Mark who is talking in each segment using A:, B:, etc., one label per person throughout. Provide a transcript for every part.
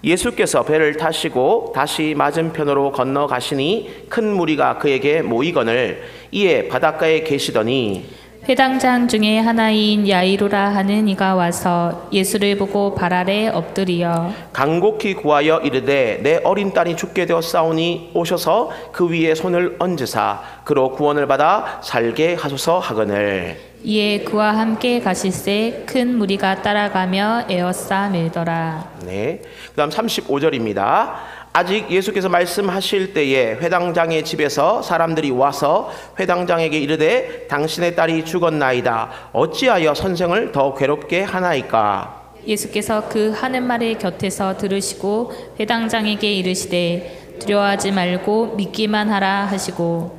A: 예수께서 배를 타시고 다시 맞은편으로 건너가시니 큰 무리가 그에게 모이거늘 이에 바닷가에 계시더니
B: 회당장 중에 하나인 야이로라 하는 이가 와서 예수를 보고 발 아래 엎드리어
A: 간곡히 구하여 이르되 내 어린 딸이 죽게 되었사오니 오셔서 그 위에 손을 얹으사 그로 구원을 받아 살게 하소서 하거늘
B: 이에 그와 함께 가실새 큰 무리가 따라가며 에워싸 밀더라.
A: 네. 그다음 35절입니다. 아직 예수께서 말씀하실 때에 회당장의 집에서 사람들이 와서 회당장에게 이르되 당신의 딸이 죽었나이다. 어찌하여 선생을 더 괴롭게 하나이까?
B: 예수께서 그 하는 말을 곁에서 들으시고 회당장에게 이르시되 두려워하지 말고 믿기만 하라 하시고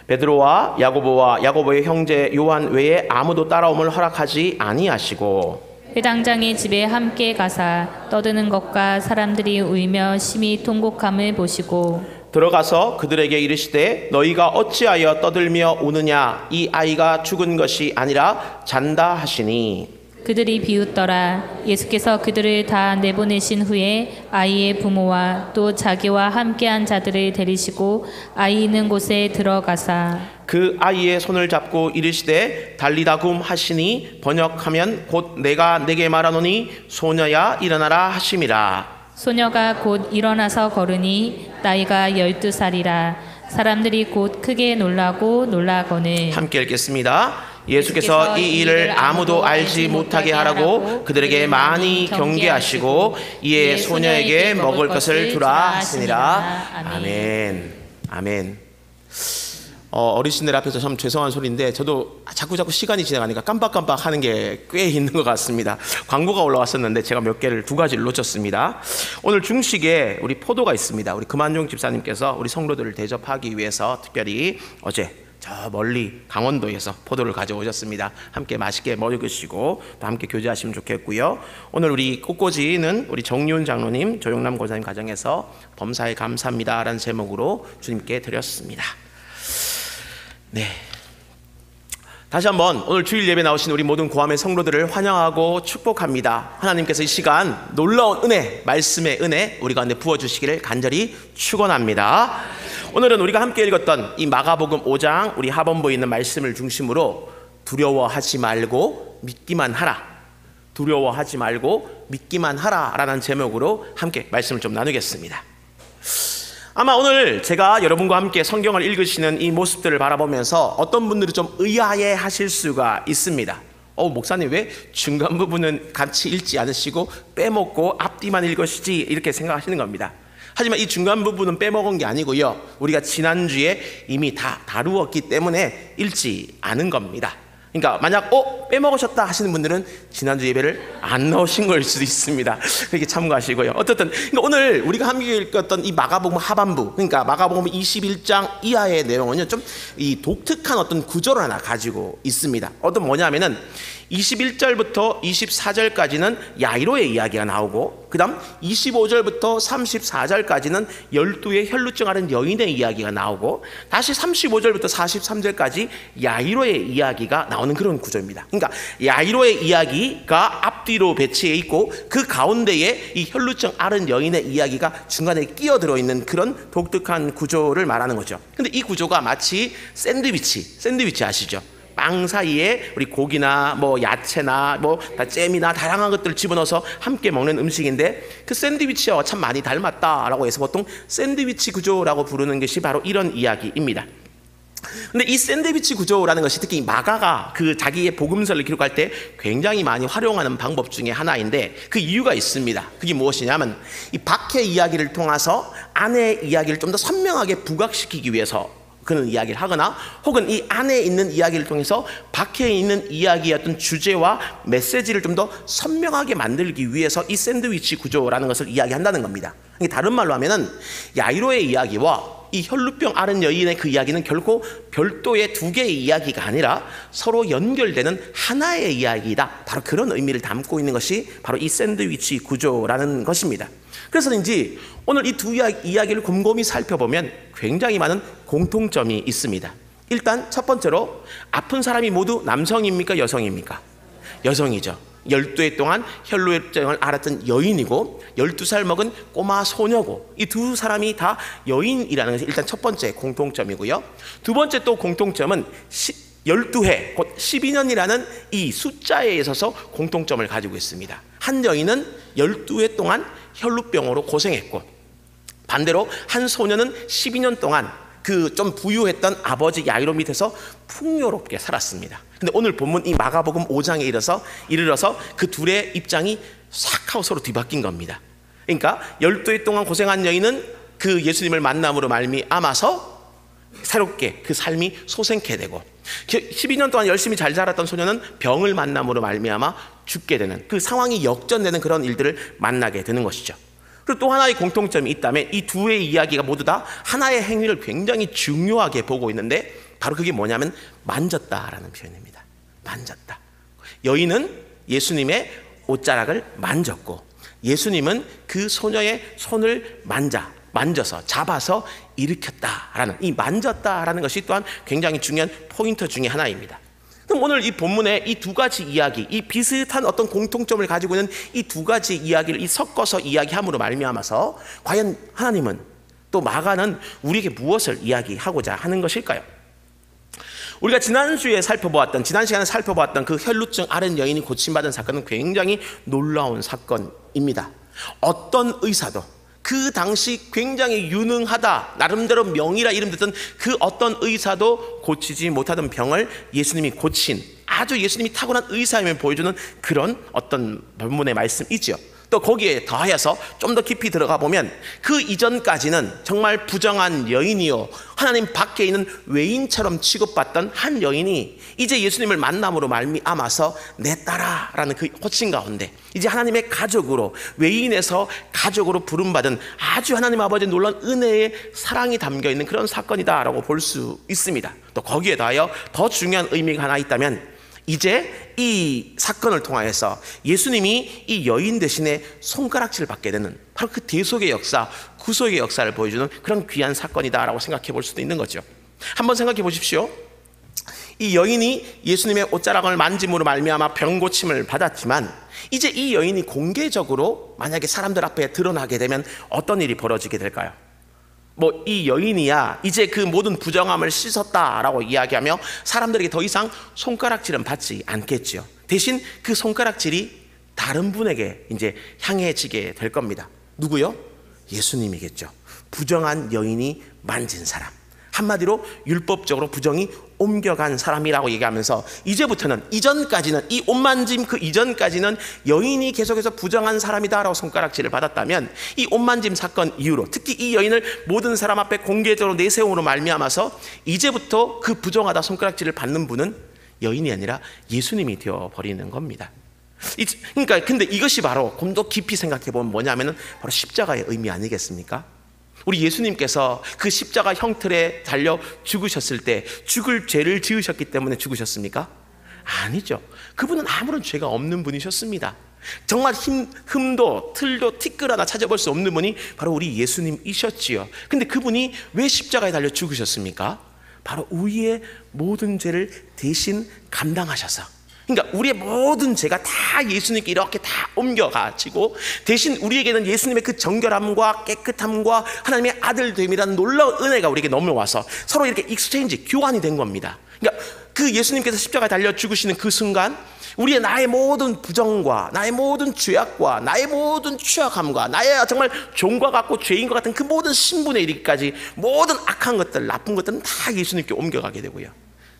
A: 베드로와 야고보의 형제 요한 외에 아무도 따라옴을 허락하지 아니하시고
B: 회당장의 집에 함께 가사 떠드는 것과 사람들이 울며 심히 통곡함을 보시고
A: 들어가서 그들에게 이르시되 너희가 어찌하여 떠들며 우느냐 이 아이가 죽은 것이 아니라 잔다 하시니
B: 그들이 비웃더라. 예수께서 그들을 다 내보내신 후에 아이의 부모와 또 자기와 함께한 자들을 데리시고 아이 있는 곳에 들어가사
A: 그 아이의 손을 잡고 이르시되 달리다굼 하시니 번역하면 곧 내가 내게 말하노니 소녀야 일어나라 하심이라.
B: 소녀가 곧 일어나서 걸으니 나이가 12살이라. 사람들이 곧 크게 놀라거늘
A: 함께 읽겠습니다. 예수께서 이 일을 아무도 알지 못하게 하라고 그들에게 많이 경계하시고 이에 소녀에게 먹을 것을 주라 하시니라. 아멘. 아멘. 어르신들 앞에서 참 죄송한 소리인데 저도 자꾸 시간이 지나가니까 깜빡깜빡 하는 게 꽤 있는 것 같습니다. 광고가 올라왔었는데 제가 두 가지를 놓쳤습니다. 오늘 중식에 우리 포도가 있습니다. 우리 금한종 집사님께서 우리 성도들을 대접하기 위해서 특별히 어제 저 멀리 강원도에서 포도를 가져오셨습니다. 함께 맛있게 먹으시고 또 함께 교제하시면 좋겠고요. 오늘 우리 꽃꽂이는 우리 정윤 장로님, 조영남 권사님 가정에서 범사에 감사합니다라는 제목으로 주님께 드렸습니다. 네. 다시 한번 오늘 주일 예배 나오신 우리 모든 고함의 성도들을 환영하고 축복합니다. 하나님께서 이 시간 놀라운 은혜, 말씀의 은혜 우리 가운데 부어주시기를 간절히 축원합니다. 오늘은 우리가 함께 읽었던 이 마가복음 5장 우리 하본부에 있는 말씀을 중심으로 두려워하지 말고 믿기만 하라, 두려워하지 말고 믿기만 하라 라는 제목으로 함께 말씀을 좀 나누겠습니다. 아마 오늘 제가 여러분과 함께 성경을 읽으시는 이 모습들을 바라보면서 어떤 분들이 좀 의아해 하실 수가 있습니다. 목사님 왜 중간 부분은 같이 읽지 않으시고 빼먹고 앞뒤만 읽으시지 이렇게 생각하시는 겁니다. 하지만 이 중간 부분은 빼먹은 게 아니고요, 우리가 지난주에 이미 다 다루었기 때문에 읽지 않은 겁니다. 그러니까 만약 빼먹으셨다 하시는 분들은 지난주 예배를 안 나오신 걸 수도 있습니다. 그렇게 참고하시고요. 어쨌든 그러니까 오늘 우리가 함께 읽었던 이 마가복음 하반부, 그러니까 마가복음 21장 이하의 내용은요, 좀 이 독특한 어떤 구조를 하나 가지고 있습니다. 어떤 뭐냐면은 21절부터 24절까지는 야이로의 이야기가 나오고, 그 다음 25절부터 34절까지는 12의 혈루증 앓은 여인의 이야기가 나오고, 다시 35절부터 43절까지 야이로의 이야기가 나오는 그런 구조입니다. 그러니까 야이로의 이야기가 앞뒤로 배치해 있고 그 가운데에 이 혈루증 앓은 여인의 이야기가 중간에 끼어들어 있는 그런 독특한 구조를 말하는 거죠. 근데 이 구조가 마치 샌드위치 아시죠? 빵 사이에 우리 고기나 뭐 야채나 뭐 잼이나 다양한 것들을 집어넣어서 함께 먹는 음식인데, 그 샌드위치와 참 많이 닮았다라고 해서 보통 샌드위치 구조라고 부르는 것이 바로 이런 이야기입니다. 근데 이 샌드위치 구조라는 것이 특히 마가가 그 자기의 복음서를 기록할 때 굉장히 많이 활용하는 방법 중에 하나인데, 그 이유가 있습니다. 그게 무엇이냐면 이 밖의 이야기를 통해서 안의 이야기를 좀 더 선명하게 부각시키기 위해서 그는 이야기를 하거나, 혹은 이 안에 있는 이야기를 통해서 밖에 있는 이야기의 어떤 주제와 메시지를 좀 더 선명하게 만들기 위해서 이 샌드위치 구조라는 것을 이야기한다는 겁니다. 다른 말로 하면은 야이로의 이야기와 이 혈루병 앓은 여인의 그 이야기는 결코 별도의 두 개의 이야기가 아니라 서로 연결되는 하나의 이야기이다. 바로 그런 의미를 담고 있는 것이 바로 이 샌드위치 구조라는 것입니다. 그래서인지 오늘 이 두 이야기를 곰곰이 살펴보면 굉장히 많은 공통점이 있습니다. 일단 첫 번째로 아픈 사람이 모두 남성입니까? 여성입니까? 여성이죠. 12해 동안 혈루증을 앓았던 여인이고 12살 먹은 꼬마 소녀고, 이 두 사람이 다 여인이라는 것이 일단 첫 번째 공통점이고요. 두 번째 또 공통점은 12해 곧 12년이라는 이 숫자에 있어서 공통점을 가지고 있습니다. 한 여인은 12해 동안 혈루병으로 고생했고, 반대로 한 소녀는 12년 동안 그 좀 부유했던 아버지 야이로 밑에서 풍요롭게 살았습니다. 근데 오늘 본문 이 마가복음 5장에 이르러서 그 둘의 입장이 싹 하고 서로 뒤바뀐 겁니다. 그러니까 12해 동안 고생한 여인은 그 예수님을 만남으로 말미암아서 새롭게 그 삶이 소생케 되고, 12년 동안 열심히 잘 자랐던 소녀는 병을 만남으로 말미암아 죽게 되는, 그 상황이 역전되는 그런 일들을 만나게 되는 것이죠. 그리고 또 하나의 공통점이 있다면 이 두의 이야기가 모두 다 하나의 행위를 굉장히 중요하게 보고 있는데, 바로 그게 뭐냐면 만졌다라는 표현입니다. 만졌다. 여인은 예수님의 옷자락을 만졌고, 예수님은 그 소녀의 손을 만져서 잡아서 일으켰다라는, 이 만졌다라는 것이 또한 굉장히 중요한 포인트 중에 하나입니다. 그럼 오늘 이 본문의 이 두 가지 이야기, 이 비슷한 어떤 공통점을 가지고 있는 이 두 가지 이야기를 섞어서 이야기함으로 말미암아서 과연 하나님은, 또 마가는 우리에게 무엇을 이야기하고자 하는 것일까요? 우리가 지난 시간에 살펴보았던 그 혈루증 앓은 여인이 고침받은 사건은 굉장히 놀라운 사건입니다. 어떤 의사도, 그 당시 굉장히 유능하다, 나름대로 명의라 이름 듣던 그 어떤 의사도 고치지 못하던 병을 예수님이 고친, 아주 예수님이 타고난 의사임을 보여주는 그런 어떤 본문의 말씀이죠. 또 거기에 더하여서 좀 더 깊이 들어가 보면 그 이전까지는 정말 부정한 여인이요, 하나님 밖에 있는 외인처럼 취급받던 한 여인이 이제 예수님을 만남으로 말미암아서 내 딸아라는 그 호칭 가운데 이제 하나님의 가족으로, 외인에서 가족으로 부름받은 아주 하나님 아버지의 놀라운 은혜의 사랑이 담겨있는 그런 사건이다라고 볼 수 있습니다. 또 거기에 더하여 더 중요한 의미가 하나 있다면, 이제 이 사건을 통하여서 예수님이 이 여인 대신에 손가락질을 받게 되는, 바로 그 대속의 역사, 구속의 역사를 보여주는 그런 귀한 사건이다라고 생각해 볼 수도 있는 거죠. 한번 생각해 보십시오. 이 여인이 예수님의 옷자락을 만짐으로 말미암아 병고침을 받았지만, 이제 이 여인이 공개적으로 만약에 사람들 앞에 드러나게 되면 어떤 일이 벌어지게 될까요? 이 여인이야 이제 그 모든 부정함을 씻었다라고 이야기하며 사람들에게 더 이상 손가락질은 받지 않겠지요. 대신 그 손가락질이 다른 분에게 이제 향해지게 될 겁니다. 누구요? 예수님이겠죠. 부정한 여인이 만진 사람, 한마디로 율법적으로 부정이 옮겨간 사람이라고 얘기하면서, 이제부터는, 이전까지는, 이 옷만짐 그 이전까지는 여인이 계속해서 부정한 사람이다라고 손가락질을 받았다면, 이 옷만짐 사건 이후로 특히 이 여인을 모든 사람 앞에 공개적으로 내세움으로 말미암아서 이제부터 그 부정하다 손가락질을 받는 분은 여인이 아니라 예수님이 되어버리는 겁니다. 그러니까 근데 이것이 바로 좀 더 깊이 생각해 보면 뭐냐면은 바로 십자가의 의미 아니겠습니까? 우리 예수님께서 그 십자가 형틀에 달려 죽으셨을 때 죽을 죄를 지으셨기 때문에 죽으셨습니까? 아니죠. 그분은 아무런 죄가 없는 분이셨습니다. 정말 흠도 틀도 티끌 하나 찾아볼 수 없는 분이 바로 우리 예수님이셨지요. 근데 그분이 왜 십자가에 달려 죽으셨습니까? 바로 우리의 모든 죄를 대신 감당하셔서, 그러니까 우리의 모든 죄가 다 예수님께 이렇게 다 옮겨가지고 대신 우리에게는 예수님의 그 정결함과 깨끗함과 하나님의 아들됨이라는 놀라운 은혜가 우리에게 넘어와서 서로 이렇게 익스체인지, 교환이 된 겁니다. 그러니까 그 예수님께서 십자가에 달려 죽으시는 그 순간 우리의 나의 모든 부정과 나의 모든 죄악과 나의 모든 취약함과 나의 정말 종과 같고 죄인과 같은 그 모든 신분에 이르기까지 모든 악한 것들, 나쁜 것들은 다 예수님께 옮겨가게 되고요.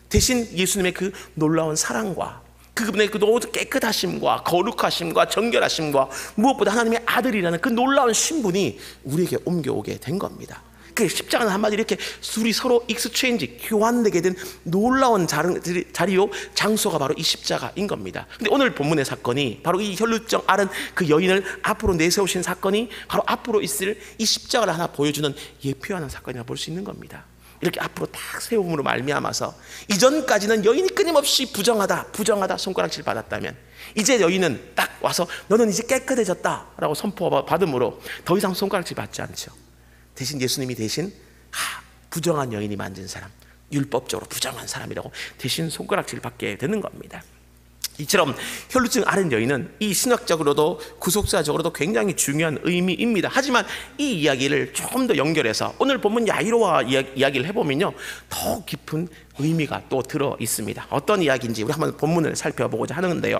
A: 대신 예수님의 그 놀라운 사랑과 그분의 그 모든 깨끗하심과 거룩하심과 정결하심과 무엇보다 하나님의 아들이라는 그 놀라운 신분이 우리에게 옮겨오게 된 겁니다. 그 십자가는 한마디로 이렇게 둘이 서로 익스체인지, 교환되게 된 놀라운 자리요, 장소가 바로 이 십자가인 겁니다. 근데 오늘 본문의 사건이 바로 이 혈루증 앓은 그 여인을 앞으로 내세우신 사건이 바로 앞으로 있을 이 십자가를 하나 보여주는 예표하는 사건이라 볼 수 있는 겁니다. 이렇게 앞으로 딱 세움으로 말미암아서 이전까지는 여인이 끊임없이 부정하다 손가락질 받았다면, 이제 여인은 딱 와서 너는 이제 깨끗해졌다라고 선포받음으로 더 이상 손가락질 받지 않죠. 대신 예수님이 대신 부정한 여인이 만진 사람, 율법적으로 부정한 사람이라고 대신 손가락질 받게 되는 겁니다. 이처럼 혈루증 앓은 여인은 이 신학적으로도 구속사적으로도 굉장히 중요한 의미입니다. 하지만 이 이야기를 좀 더 연결해서 오늘 본문 야이로와 이야기를 해보면요, 더 깊은 의미가 또 들어 있습니다. 어떤 이야기인지 우리 한번 본문을 살펴보고자 하는데요,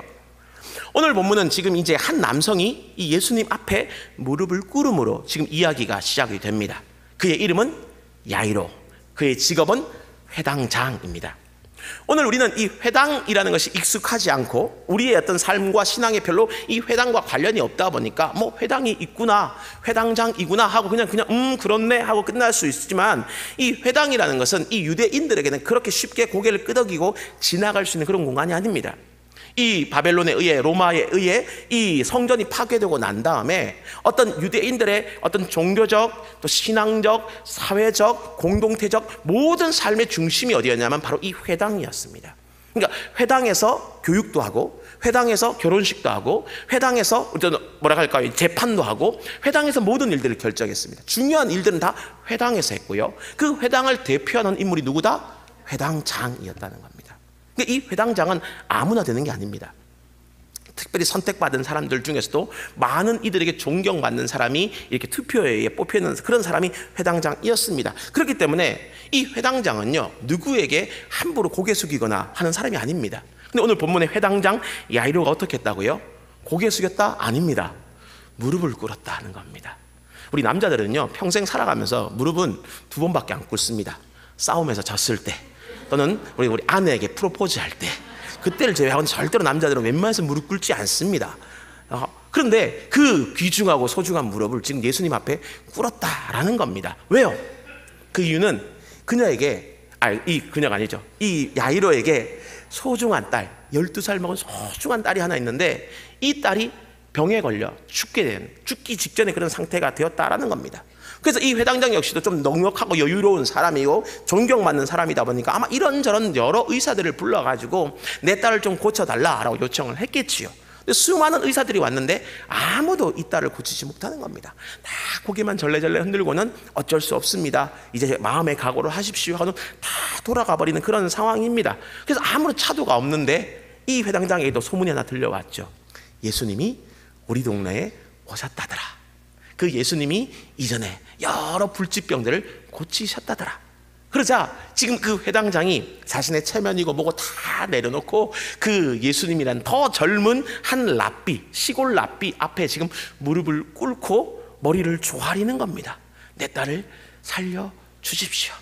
A: 오늘 본문은 지금 이제 한 남성이 이 예수님 앞에 무릎을 꿇음으로 지금 이야기가 시작이 됩니다. 그의 이름은 야이로, 그의 직업은 회당장입니다. 오늘 우리는 이 회당이라는 것이 익숙하지 않고 우리의 어떤 삶과 신앙에 별로 이 회당과 관련이 없다 보니까 뭐 회당이 있구나, 회당장이구나 하고 그냥 그렇네 하고 끝날 수 있지만, 이 회당이라는 것은 이 유대인들에게는 그렇게 쉽게 고개를 끄덕이고 지나갈 수 있는 그런 공간이 아닙니다. 이 바벨론에 의해, 로마에 의해 이 성전이 파괴되고 난 다음에 어떤 유대인들의 어떤 종교적, 또 신앙적, 사회적, 공동체적 모든 삶의 중심이 어디였냐면 바로 이 회당이었습니다. 그러니까 회당에서 교육도 하고, 회당에서 결혼식도 하고, 회당에서 뭐라 할까요, 재판도 하고, 회당에서 모든 일들을 결정했습니다. 중요한 일들은 다 회당에서 했고요, 그 회당을 대표하는 인물이 누구다? 회당장이었다는 겁니다. 이 회당장은 아무나 되는 게 아닙니다. 특별히 선택받은 사람들 중에서도 많은 이들에게 존경받는 사람이 이렇게 투표에 의해 뽑히는 그런 사람이 회당장이었습니다. 그렇기 때문에 이 회당장은요, 누구에게 함부로 고개 숙이거나 하는 사람이 아닙니다. 근데 오늘 본문의 회당장 야이로가 어떻게 했다고요? 고개 숙였다? 아닙니다. 무릎을 꿇었다 하는 겁니다. 우리 남자들은요, 평생 살아가면서 무릎은 2번밖에 안 꿇습니다. 싸움에서 졌을 때, 또는 우리 아내에게 프로포즈 할 때, 그때를 제외하고는 절대로 남자들은 웬만해서 무릎 꿇지 않습니다. 그런데 그 귀중하고 소중한 무릎을 지금 예수님 앞에 꿇었다라는 겁니다. 왜요? 그 이유는 그녀에게, 그녀가 아니죠, 이 야이로에게 소중한 딸, 12살 먹은 소중한 딸이 하나 있는데, 이 딸이 병에 걸려 죽기 직전에 그런 상태가 되었다라는 겁니다. 그래서 이 회당장 역시도 좀 넉넉하고 여유로운 사람이고 존경받는 사람이다 보니까 아마 이런저런 여러 의사들을 불러가지고 내 딸을 좀 고쳐달라라고 요청을 했겠지요. 근데 수많은 의사들이 왔는데 아무도 이 딸을 고치지 못하는 겁니다. 다 고개만 절레절레 흔들고는 어쩔 수 없습니다, 이제 마음의 각오를 하십시오 하고는 다 돌아가 버리는 그런 상황입니다. 그래서 아무런 차도가 없는데 이 회당장에도 소문이 하나 들려왔죠. 예수님이 우리 동네에 오셨다더라. 그 예수님이 이전에 여러 불치병들을 고치셨다더라. 그러자 지금 그 회당장이 자신의 체면이고 뭐고 다 내려놓고 그 예수님이란 더 젊은 한 랍비, 시골 랍비 앞에 지금 무릎을 꿇고 머리를 조아리는 겁니다. 내 딸을 살려주십시오.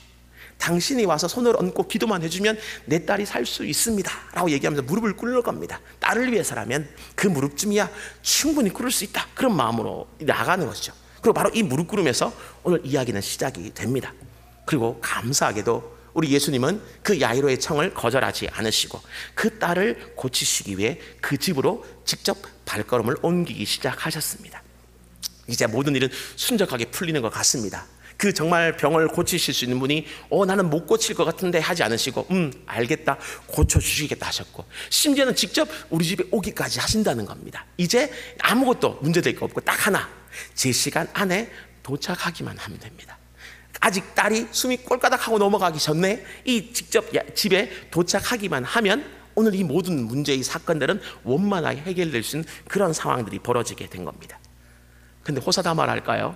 A: 당신이 와서 손을 얹고 기도만 해주면 내 딸이 살 수 있습니다 라고 얘기하면서 무릎을 꿇는 겁니다. 딸을 위해서라면 그 무릎쯤이야 충분히 꿇을 수 있다, 그런 마음으로 나가는 것이죠. 그리고 바로 이 무릎 꿇음에서 오늘 이야기는 시작이 됩니다. 그리고 감사하게도 우리 예수님은 그 야이로의 청을 거절하지 않으시고 그 딸을 고치시기 위해 그 집으로 직접 발걸음을 옮기기 시작하셨습니다. 이제 모든 일은 순적하게 풀리는 것 같습니다. 그 정말 병을 고치실 수 있는 분이 나는 못 고칠 것 같은데 하지 않으시고 알겠다, 고쳐주시겠다 하셨고, 심지어는 직접 우리 집에 오기까지 하신다는 겁니다. 이제 아무것도 문제될 거 없고 딱 하나, 제 시간 안에 도착하기만 하면 됩니다. 아직 딸이 숨이 꼴까닥하고 넘어가기 전에 이 직접 집에 도착하기만 하면 오늘 이 모든 문제의 사건들은 원만하게 해결될 수 있는 그런 상황들이 벌어지게 된 겁니다. 근데 호사다마를 할까요?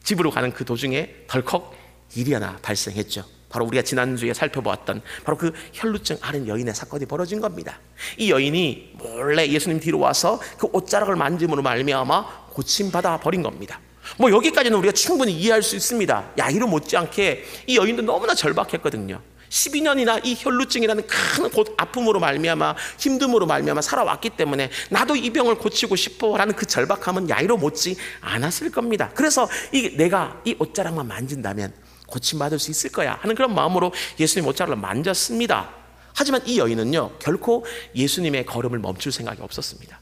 A: 집으로 가는 그 도중에 덜컥 일이 하나 발생했죠. 바로 우리가 지난주에 살펴보았던 바로 그 혈루증 앓은 여인의 사건이 벌어진 겁니다. 이 여인이 몰래 예수님 뒤로 와서 그 옷자락을 만짐으로 말미암아 고침받아 버린 겁니다. 뭐 여기까지는 우리가 충분히 이해할 수 있습니다. 야이로 못지않게 이 여인도 너무나 절박했거든요. 12년이나 이 혈루증이라는 큰 아픔으로 말미암아, 힘듦으로 말미암아 살아왔기 때문에 나도 이 병을 고치고 싶어라는 그 절박함은 야이로 못지 않았을 겁니다. 그래서 내가 이 옷자락만 만진다면 고침받을 수 있을 거야 하는 그런 마음으로 예수님 옷자락을 만졌습니다. 하지만 이 여인은요, 결코 예수님의 걸음을 멈출 생각이 없었습니다.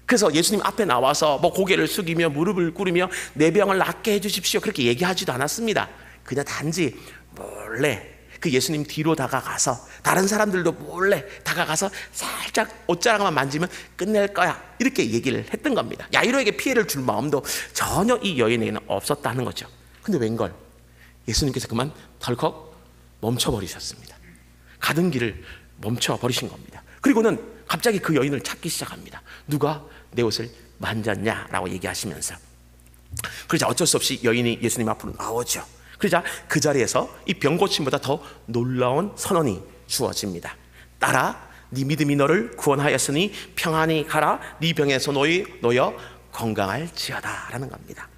A: 그래서 예수님 앞에 나와서 뭐 고개를 숙이며 무릎을 꿇으며 내 병을 낫게 해주십시오 그렇게 얘기하지도 않았습니다. 그냥 단지 몰래 그 예수님 뒤로 다가가서, 다른 사람들도 몰래 다가가서 살짝 옷자락만 만지면 끝낼 거야 이렇게 얘기를 했던 겁니다. 야이로에게 피해를 줄 마음도 전혀 이 여인에게는 없었다는 거죠. 근데 웬걸 예수님께서 그만 덜컥 멈춰버리셨습니다. 가던 길을 멈춰버리신 겁니다. 그리고는 갑자기 그 여인을 찾기 시작합니다. 누가 내 옷을 만졌냐라고 얘기하시면서. 그러자 어쩔 수 없이 여인이 예수님 앞으로 나오죠. 그러자 그 자리에서 이 병 고침보다 더 놀라운 선언이 주어집니다. 딸아, 네 믿음이 너를 구원하였으니 평안히 가라. 네 병에서 놓여 건강할지어다 라는 겁니다.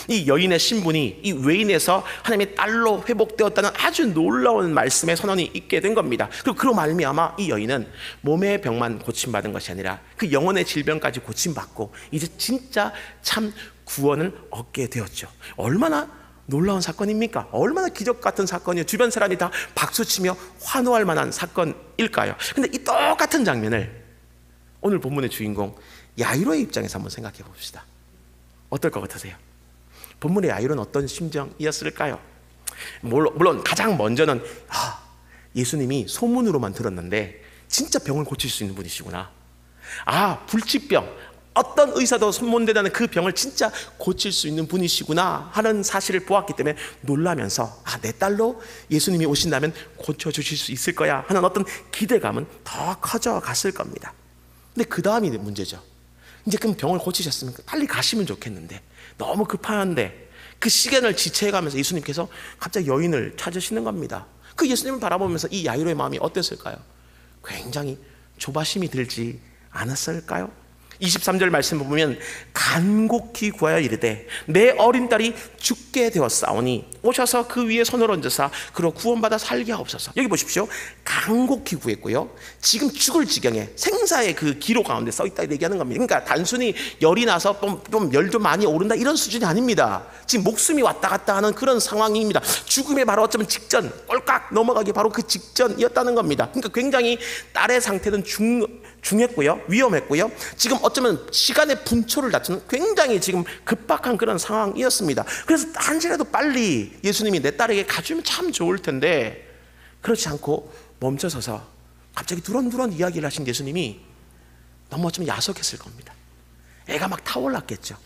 A: 이 여인의 신분이 이 외인에서 하나님의 딸로 회복되었다는 아주 놀라운 말씀의 선언이 있게 된 겁니다. 그리고 그로 말미암아 이 여인은 몸의 병만 고침받은 것이 아니라 그 영혼의 질병까지 고침받고 이제 진짜 참 구원을 얻게 되었죠. 얼마나 놀라운 사건입니까? 얼마나 기적 같은 사건이에요. 주변 사람이 다 박수치며 환호할 만한 사건일까요? 근데 이 똑같은 장면을 오늘 본문의 주인공 야이로의 입장에서 한번 생각해 봅시다. 어떨 것 같으세요? 본문의 야이로는 어떤 심정이었을까요? 물론 가장 먼저는 예수님이 소문으로만 들었는데 진짜 병을 고칠 수 있는 분이시구나. 불치병, 어떤 의사도 손못대다는 그 병을 진짜 고칠 수 있는 분이시구나 하는 사실을 보았기 때문에 놀라면서 내 딸로 예수님이 오신다면 고쳐주실 수 있을 거야 하는 어떤 기대감은 더 커져갔을 겁니다. 근데 그 다음이 문제죠. 이제 그 병을 고치셨으면 빨리 가시면 좋겠는데 너무 급한데 그 시간을 지체해가면서 예수님께서 갑자기 여인을 찾으시는 겁니다. 그 예수님을 바라보면서 이 야이로의 마음이 어땠을까요? 굉장히 조바심이 들지 않았을까요? 23절 말씀 보면 간곡히 구하여 이르되 내 어린 딸이 죽게 되었사오니 오셔서 그 위에 손을 얹으사 그로 구원받아 살게 하옵소서. 여기 보십시오. 간곡히 구했고요. 지금 죽을 지경에 생사의 그 기로 가운데 써있다 얘기하는 겁니다. 그러니까 단순히 열이 나서 좀 열 좀 많이 오른다 이런 수준이 아닙니다. 지금 목숨이 왔다 갔다 하는 그런 상황입니다. 죽음의 바로 어쩌면 직전, 꼴깍 넘어가기 바로 그 직전이었다는 겁니다. 그러니까 굉장히 딸의 상태는 중했고요, 위험했고요. 지금 어쩌면 시간의 분초를 다투는 굉장히 지금 급박한 그런 상황이었습니다. 그래서 한시라도 빨리 예수님이 내 딸에게 가주면 참 좋을 텐데 그렇지 않고 멈춰서서 갑자기 두런두런 이야기를 하신 예수님이 너무 어쩌면 야속했을 겁니다. 애가 막 타올랐겠죠.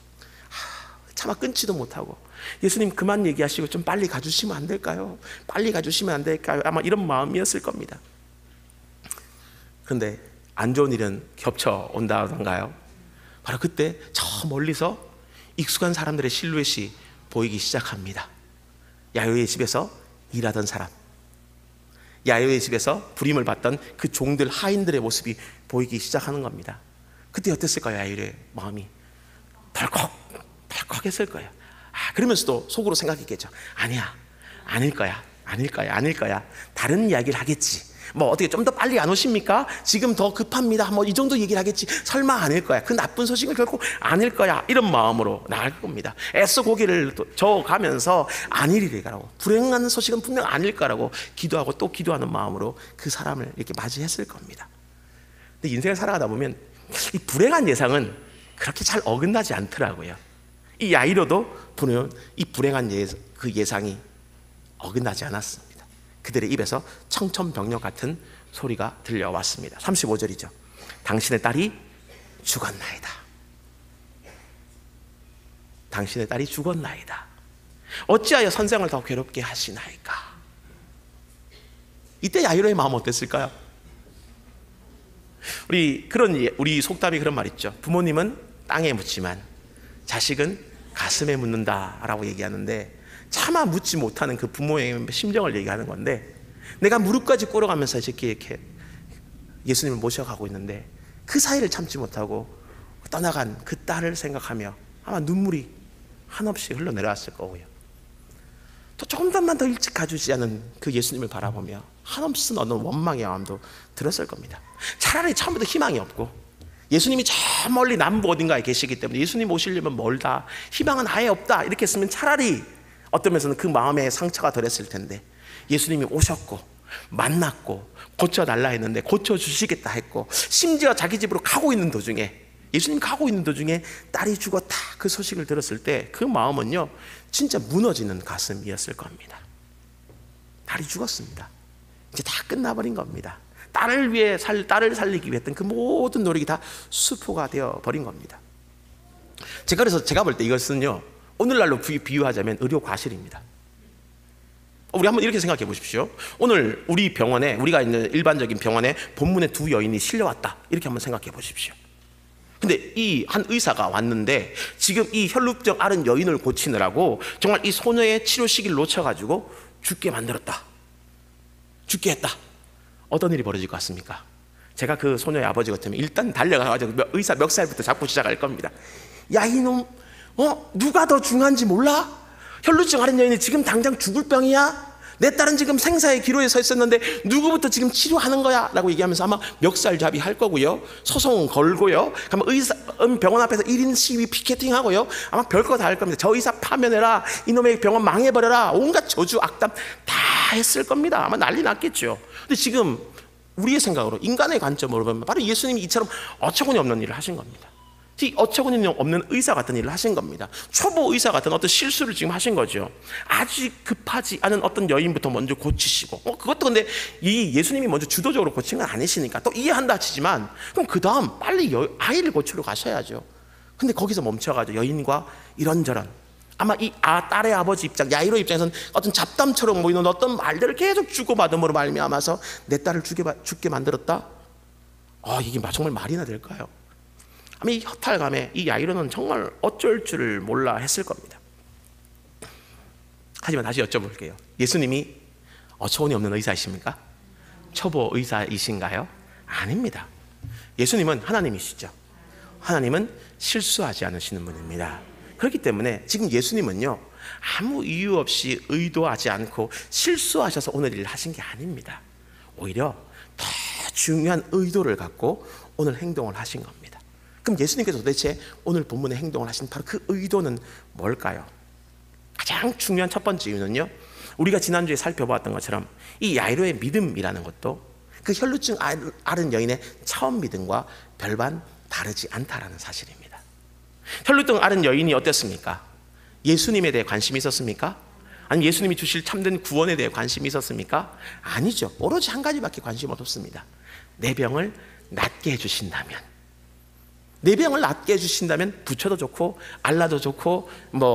A: 차마 끊지도 못하고 예수님 그만 얘기하시고 좀 빨리 가주시면 안 될까요? 빨리 가주시면 안 될까요? 아마 이런 마음이었을 겁니다. 그런데 안 좋은 일은 겹쳐 온다던가요? 바로 그때 저 멀리서 익숙한 사람들의 실루엣이 보이기 시작합니다. 야이로의 집에서 일하던 사람, 야이로의 집에서 부림을 받던 그 종들, 하인들의 모습이 보이기 시작하는 겁니다. 그때 어땠을까요? 야이로의 마음이 덜컥했을 거예요. 그러면서도 속으로 생각했겠죠. 아니야, 아닐 거야. 다른 이야기를 하겠지. 어떻게 좀 더 빨리 안 오십니까? 지금 더 급합니다. 이 정도 얘기를 하겠지. 설마 아닐 거야. 그 나쁜 소식은 결코 아닐 거야. 이런 마음으로 나갈 겁니다. 애써 고개를 저어가면서 아닐 일이라고, 불행한 소식은 분명 아닐 거라고 기도하고 또 기도하는 마음으로 그 사람을 이렇게 맞이했을 겁니다. 근데 인생을 살아가다 보면 이 불행한 예상은 그렇게 잘 어긋나지 않더라고요. 이 야이로도 보면 이 불행한 그 예상이 어긋나지 않았습니다. 그들의 입에서 청천벽력 같은 소리가 들려왔습니다. 35절이죠. 당신의 딸이 죽었나이다. 당신의 딸이 죽었나이다. 어찌하여 선생을 더 괴롭게 하시나이까. 이때 야이로의 마음 어땠을까요? 우리 속담이 그런 말 있죠. 부모님은 땅에 묻지만 자식은 가슴에 묻는다라고 얘기하는데 차마 묻지 못하는 그 부모의 심정을 얘기하는 건데, 내가 무릎까지 꿇어가면서 이렇게 예수님을 모셔가고 있는데 그 사이를 참지 못하고 떠나간 그 딸을 생각하며 아마 눈물이 한없이 흘러내려왔을 거고요. 또 조금만 더 일찍 가주지 않은 그 예수님을 바라보며 한없이 어떤 원망의 마음도 들었을 겁니다. 차라리 처음부터 희망이 없고 예수님이 저 멀리 남부 어딘가에 계시기 때문에 예수님 오시려면 멀다, 희망은 아예 없다 이렇게 했으면 차라리 어떤 면에서는 그 마음의 상처가 덜했을 텐데, 예수님이 오셨고 만났고 고쳐달라 했는데 고쳐주시겠다 했고, 심지어 자기 집으로 가고 있는 도중에, 예수님 가고 있는 도중에 딸이 죽었다 그 소식을 들었을 때 그 마음은요 진짜 무너지는 가슴이었을 겁니다. 딸이 죽었습니다. 이제 다 끝나버린 겁니다. 딸을 살리기 위해 했던 그 모든 노력이 다 수포가 되어버린 겁니다. 그래서 제가 볼 때 이것은요 오늘날로 비유하자면 의료 과실입니다. 우리 한번 이렇게 생각해 보십시오. 오늘 우리 병원에, 우리가 있는 일반적인 병원에 본문에 두 여인이 실려왔다, 이렇게 한번 생각해 보십시오. 근데 이 한 의사가 왔는데 지금 이 혈루증 앓은 여인을 고치느라고 정말 이 소녀의 치료 시기를 놓쳐가지고 죽게 만들었다, 죽게 했다. 어떤 일이 벌어질 것 같습니까? 제가 그 소녀의 아버지 같으면 일단 달려가가지고 의사 멱살부터 잡고 시작할 겁니다. 야, 이놈, 누가 더 중요한지 몰라? 혈루증 앓은 여인이 지금 당장 죽을 병이야? 내 딸은 지금 생사의 기로에 서 있었는데 누구부터 지금 치료하는 거야? 라고 얘기하면서 아마 멱살잡이 할 거고요, 소송 걸고요, 아마 병원 앞에서 1인 시위 피켓팅 하고요, 아마 별거 다 할 겁니다. 저 의사 파면해라, 이놈의 병원 망해버려라, 온갖 저주 악담 다 했을 겁니다. 아마 난리 났겠죠. 근데 지금 우리의 생각으로, 인간의 관점으로 보면 바로 예수님이 이처럼 어처구니 없는 일을 하신 겁니다. 이 어처구니 없는 의사 같은 일을 하신 겁니다. 초보 의사 같은 어떤 실수를 지금 하신 거죠. 아직 급하지 않은 어떤 여인부터 먼저 고치시고, 그것도 근데 이 예수님이 먼저 주도적으로 고친 건 아니시니까 또 이해한다 치지만, 그럼 그 다음 빨리 아이를 고치러 가셔야죠. 근데 거기서 멈춰가지고 여인과 이런저런, 아마 이 딸의 아버지 입장, 야이로 입장에서는 어떤 잡담처럼 보이는 어떤 말들을 계속 주고받음으로 말미암아서 내 딸을 죽게 만들었다? 이게 정말 말이나 될까요? 아마 이 허탈감에 이 야이로는 정말 어쩔 줄을 몰라 했을 겁니다. 하지만 다시 여쭤볼게요. 예수님이 어처구니 없는 의사이십니까? 초보 의사이신가요? 아닙니다. 예수님은 하나님이시죠. 하나님은 실수하지 않으시는 분입니다. 그렇기 때문에 지금 예수님은요, 아무 이유 없이 의도하지 않고 실수하셔서 오늘 일을 하신 게 아닙니다. 오히려 더 중요한 의도를 갖고 오늘 행동을 하신 겁니다. 그럼 예수님께서 도대체 오늘 본문의 행동을 하신 바로 그 의도는 뭘까요? 가장 중요한 첫 번째 이유는요, 우리가 지난주에 살펴보았던 것처럼 이 야이로의 믿음이라는 것도 그 혈루증 앓은 여인의 처음 믿음과 별반 다르지 않다라는 사실입니다. 혈루증 앓은 여인이 어땠습니까? 예수님에 대해 관심이 있었습니까? 아니면 예수님이 주실 참된 구원에 대해 관심이 있었습니까? 아니죠. 오로지 한 가지밖에 관심 없었습니다. 내 병을 낫게 해주신다면, 내 병을 낫게 해주신다면 부처도 좋고 알라도 좋고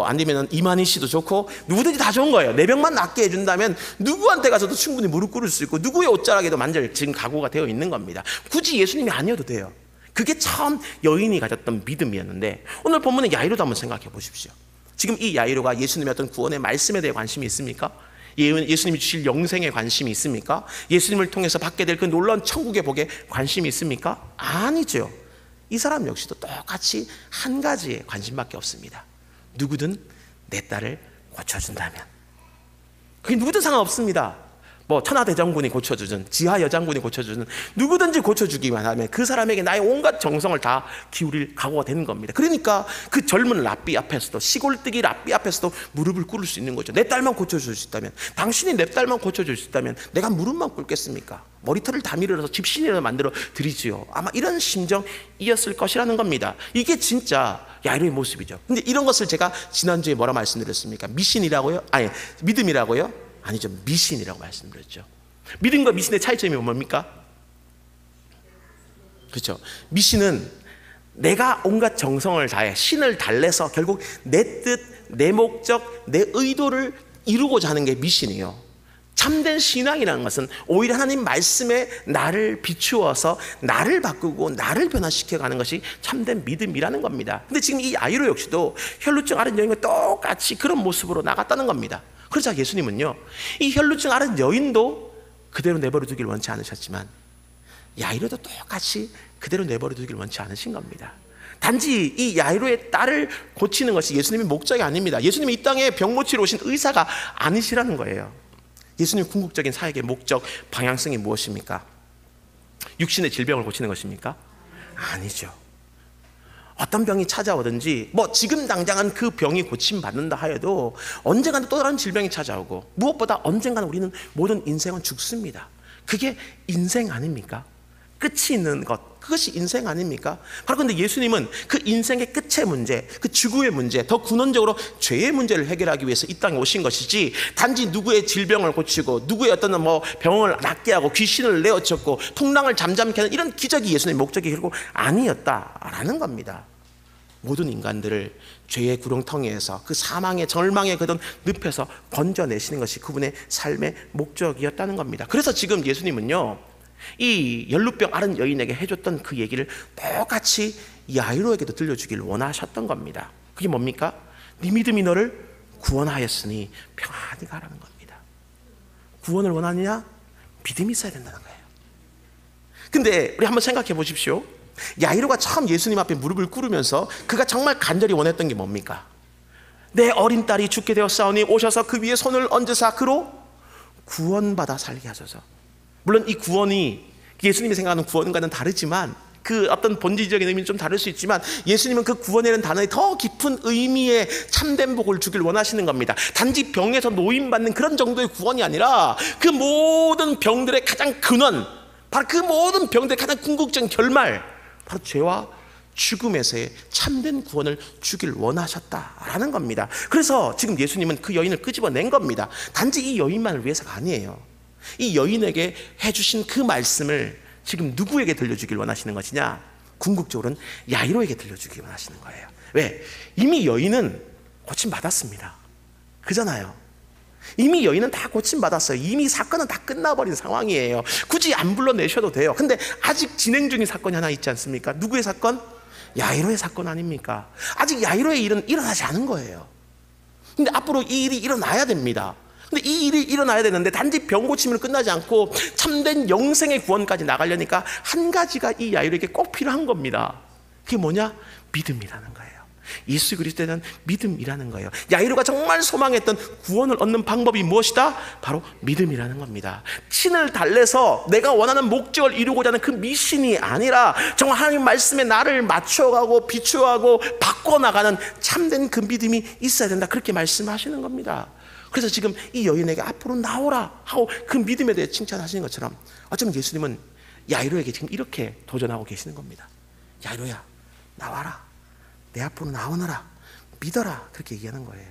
A: 아니면 이만희 씨도 좋고 누구든지 다 좋은 거예요. 내 병만 낫게 해준다면 누구한테 가서도 충분히 무릎 꿇을 수 있고 누구의 옷자락에도 만질 지금 각오가 되어 있는 겁니다. 굳이 예수님이 아니어도 돼요. 그게 처음 여인이 가졌던 믿음이었는데, 오늘 본문의 야이로도 한번 생각해 보십시오. 지금 이 야이로가 예수님의 어떤 구원의 말씀에 대해 관심이 있습니까? 예수님이 주실 영생에 관심이 있습니까? 예수님을 통해서 받게 될 그 놀라운 천국의 복에 관심이 있습니까? 아니죠. 이 사람 역시도 똑같이 한 가지에 관심밖에 없습니다. 누구든 내 딸을 고쳐준다면. 그게 누구든 상관없습니다. 천하대장군이 고쳐주든 지하여장군이 고쳐주든 누구든지 고쳐주기만 하면 그 사람에게 나의 온갖 정성을 다 기울일 각오가 되는 겁니다. 그러니까 그 젊은 랍비 앞에서도, 시골뜨기 랍비 앞에서도 무릎을 꿇을 수 있는 거죠. 내 딸만 고쳐줄 수 있다면, 당신이 내 딸만 고쳐줄 수 있다면 내가 무릎만 꿇겠습니까? 머리털을 다 밀어서 집신이라도 만들어 드리지요. 아마 이런 심정이었을 것이라는 겁니다. 이게 진짜 야이로의 모습이죠. 근데 이런 것을 제가 지난주에 뭐라 말씀드렸습니까? 미신이라고요? 아니, 믿음이라고요? 아니죠. 미신이라고 말씀드렸죠. 믿음과 미신의 차이점이 뭡니까? 그렇죠. 미신은 내가 온갖 정성을 다해 신을 달래서 결국 내 뜻, 내 목적, 내 의도를 이루고자 하는 게 미신이에요. 참된 신앙이라는 것은 오히려 하나님 말씀에 나를 비추어서 나를 바꾸고 나를 변화시켜가는 것이 참된 믿음이라는 겁니다. 근데 지금 이 야이로 역시도 혈루증 앓은 여인과 똑같이 그런 모습으로 나갔다는 겁니다. 그러자 예수님은요, 이 혈루증 앓은 여인도 그대로 내버려 두길 원치 않으셨지만 야이로도 똑같이 그대로 내버려 두길 원치 않으신 겁니다. 단지 이 야이로의 딸을 고치는 것이 예수님의 목적이 아닙니다. 예수님이 이 땅에 병 고치러 오신 의사가 아니시라는 거예요. 예수님 궁극적인 사역의 목적, 방향성이 무엇입니까? 육신의 질병을 고치는 것입니까? 아니죠. 어떤 병이 찾아오든지 지금 당장은 그 병이 고침받는다 하여도 언젠가는 또 다른 질병이 찾아오고, 무엇보다 언젠가는 우리는 모든 인생은 죽습니다. 그게 인생 아닙니까? 끝이 있는 것, 그것이 인생 아닙니까? 바로 근데 예수님은 그 인생의 끝의 문제, 그 죽음의 문제, 더 근원적으로 죄의 문제를 해결하기 위해서 이 땅에 오신 것이지, 단지 누구의 질병을 고치고 누구의 어떤 병을 낫게 하고 귀신을 내어쳤고 통랑을 잠잠케 하는 이런 기적이 예수님의 목적이 결국 아니었다라는 겁니다. 모든 인간들을 죄의 구렁텅이에서 그 사망의 절망의 그던 늪에서 건져내시는 것이 그분의 삶의 목적이었다는 겁니다. 그래서 지금 예수님은요, 이 연루병 앓은 여인에게 해줬던 그 얘기를 똑같이 야이로에게도 들려주길 원하셨던 겁니다. 그게 뭡니까? 네 믿음이 너를 구원하였으니 평안히 가라는 겁니다. 구원을 원하느냐? 믿음이 있어야 된다는 거예요. 근데 우리 한번 생각해 보십시오. 야이로가 처음 예수님 앞에 무릎을 꿇으면서 그가 정말 간절히 원했던 게 뭡니까? 내 어린 딸이 죽게 되었사오니 오셔서 그 위에 손을 얹으사 그로 구원받아 살게 하소서. 물론 이 구원이 예수님이 생각하는 구원과는 다르지만, 그 어떤 본질적인 의미는 좀 다를 수 있지만, 예수님은 그 구원이라는 단어에 더 깊은 의미의 참된 복을 주길 원하시는 겁니다. 단지 병에서 노임받는 그런 정도의 구원이 아니라 그 모든 병들의 가장 근원, 바로 그 모든 병들의 가장 궁극적인 결말, 바로 죄와 죽음에서의 참된 구원을 주길 원하셨다라는 겁니다. 그래서 지금 예수님은 그 여인을 끄집어낸 겁니다. 단지 이 여인만을 위해서가 아니에요. 이 여인에게 해주신 그 말씀을 지금 누구에게 들려주길 원하시는 것이냐? 궁극적으로는 야이로에게 들려주길 원하시는 거예요. 왜? 이미 여인은 고침받았습니다. 그잖아요. 이미 여인은 다 고침받았어요. 이미 사건은 다 끝나버린 상황이에요. 굳이 안 불러내셔도 돼요. 근데 아직 진행 중인 사건이 하나 있지 않습니까? 누구의 사건? 야이로의 사건 아닙니까? 아직 야이로의 일은 일어나지 않은 거예요. 근데 앞으로 이 일이 일어나야 됩니다. 근데 이 일이 일어나야 되는데 단지 병 고침으로 끝나지 않고 참된 영생의 구원까지 나가려니까 한 가지가 이 야이로에게 꼭 필요한 겁니다. 그게 뭐냐? 믿음이라는 거예요. 예수 그리스도에 대한 믿음이라는 거예요. 야이로가 정말 소망했던 구원을 얻는 방법이 무엇이다? 바로 믿음이라는 겁니다. 친을 달래서 내가 원하는 목적을 이루고자 하는 그 미신이 아니라 정말 하나님 말씀에 나를 맞춰가고 비추어가고 바꿔나가는 참된 그 믿음이 있어야 된다, 그렇게 말씀하시는 겁니다. 그래서 지금 이 여인에게 앞으로 나오라 하고 그 믿음에 대해 칭찬하시는 것처럼, 어쩌면 예수님은 야이로에게 지금 이렇게 도전하고 계시는 겁니다. 야이로야, 나와라, 내 앞으로 나오너라, 믿어라, 그렇게 얘기하는 거예요.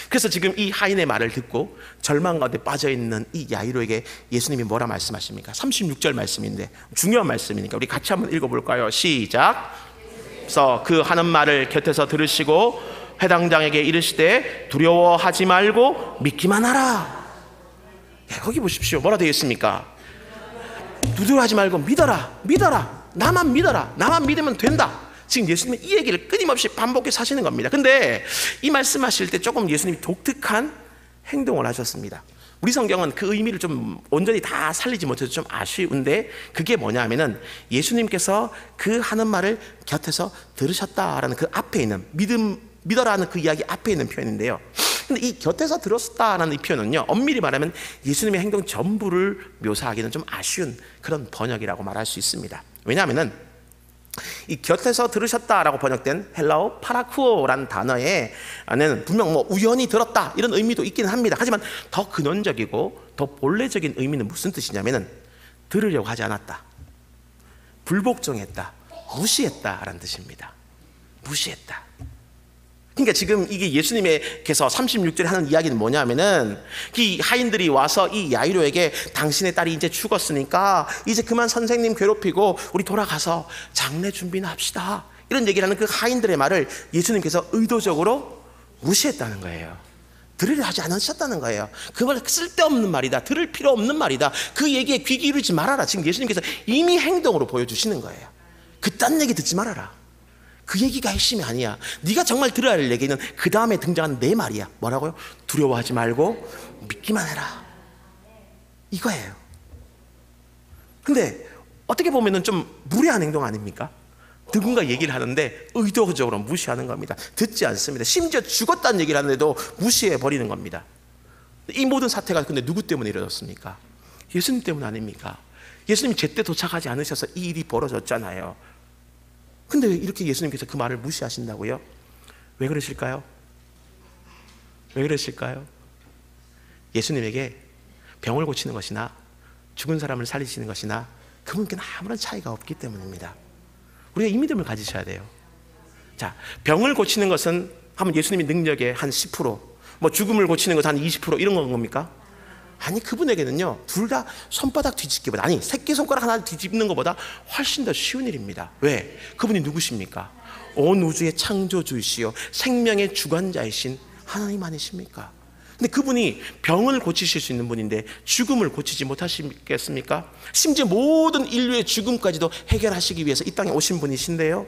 A: 그래서 지금 이 하인의 말을 듣고 절망 가운데 빠져있는 이 야이로에게 예수님이 뭐라 말씀하십니까? 36절 말씀인데 중요한 말씀이니까 우리 같이 한번 읽어볼까요? 시작. 그래서 그 하는 말을 곁에서 들으시고 회당장에게 이르시되 두려워하지 말고 믿기만 하라. 거기 보십시오. 뭐라 되어 있습니까? 두려워하지 말고 믿어라, 믿어라, 나만 믿어라, 나만 믿으면 된다. 지금 예수님은 이 얘기를 끊임없이 반복해서 하시는 겁니다. 근데 이 말씀하실 때 조금 예수님이 독특한 행동을 하셨습니다. 우리 성경은 그 의미를 좀 온전히 다 살리지 못해서 좀 아쉬운데, 그게 뭐냐 하면은 예수님께서 그 하는 말을 곁에서 들으셨다라는 그 앞에 있는 믿어라는 그 이야기 앞에 있는 표현인데요. 근데 이 곁에서 들었다라는 이 표현은요, 엄밀히 말하면 예수님의 행동 전부를 묘사하기는 좀 아쉬운 그런 번역이라고 말할 수 있습니다. 왜냐하면은 이 곁에서 들으셨다라고 번역된 헬라어 파라쿠오라는 단어에 안에는 분명 뭐 우연히 들었다 이런 의미도 있기는 합니다. 하지만 더 근원적이고 더 본래적인 의미는 무슨 뜻이냐면은 들으려고 하지 않았다, 불복종했다, 무시했다라는 뜻입니다. 무시했다. 그러니까 지금 이게 예수님께서 36절에 하는 이야기는 뭐냐면은 이 하인들이 와서 이 야이로에게 당신의 딸이 이제 죽었으니까 이제 그만 선생님 괴롭히고 우리 돌아가서 장례 준비나 합시다, 이런 얘기를 하는 그 하인들의 말을 예수님께서 의도적으로 무시했다는 거예요. 들으려 하지 않으셨다는 거예요. 그 말 쓸데없는 말이다, 들을 필요 없는 말이다, 그 얘기에 귀 기울이지 말아라. 지금 예수님께서 이미 행동으로 보여주시는 거예요. 그딴 얘기 듣지 말아라. 그 얘기가 핵심이 아니야. 네가 정말 들어야 할 얘기는 그 다음에 등장하는 내 말이야. 뭐라고요? 두려워하지 말고 믿기만 해라, 이거예요. 근데 어떻게 보면은 좀 무례한 행동 아닙니까? 누군가 얘기를 하는데 의도적으로 무시하는 겁니다. 듣지 않습니다. 심지어 죽었다는 얘기를 하는데도 무시해버리는 겁니다. 이 모든 사태가 근데 누구 때문에 이루어졌습니까? 예수님 때문 아닙니까? 예수님이 제때 도착하지 않으셔서 이 일이 벌어졌잖아요. 근데 이렇게 예수님께서 그 말을 무시하신다고요? 왜 그러실까요? 왜 그러실까요? 예수님에게 병을 고치는 것이나 죽은 사람을 살리시는 것이나 그분께는 아무런 차이가 없기 때문입니다. 우리가 이 믿음을 가지셔야 돼요. 자, 병을 고치는 것은 하면 예수님의 능력의 한 10%, 뭐 죽음을 고치는 것은 한 20% 이런 건 겁니까? 아니, 그분에게는요, 둘 다 손바닥 뒤집기보다, 아니 새끼손가락 하나 뒤집는 것보다 훨씬 더 쉬운 일입니다. 왜? 그분이 누구십니까? 온 우주의 창조주이시요 생명의 주관자이신 하나님 아니십니까? 근데 그분이 병을 고치실 수 있는 분인데 죽음을 고치지 못하시겠습니까? 심지어 모든 인류의 죽음까지도 해결하시기 위해서 이 땅에 오신 분이신데요.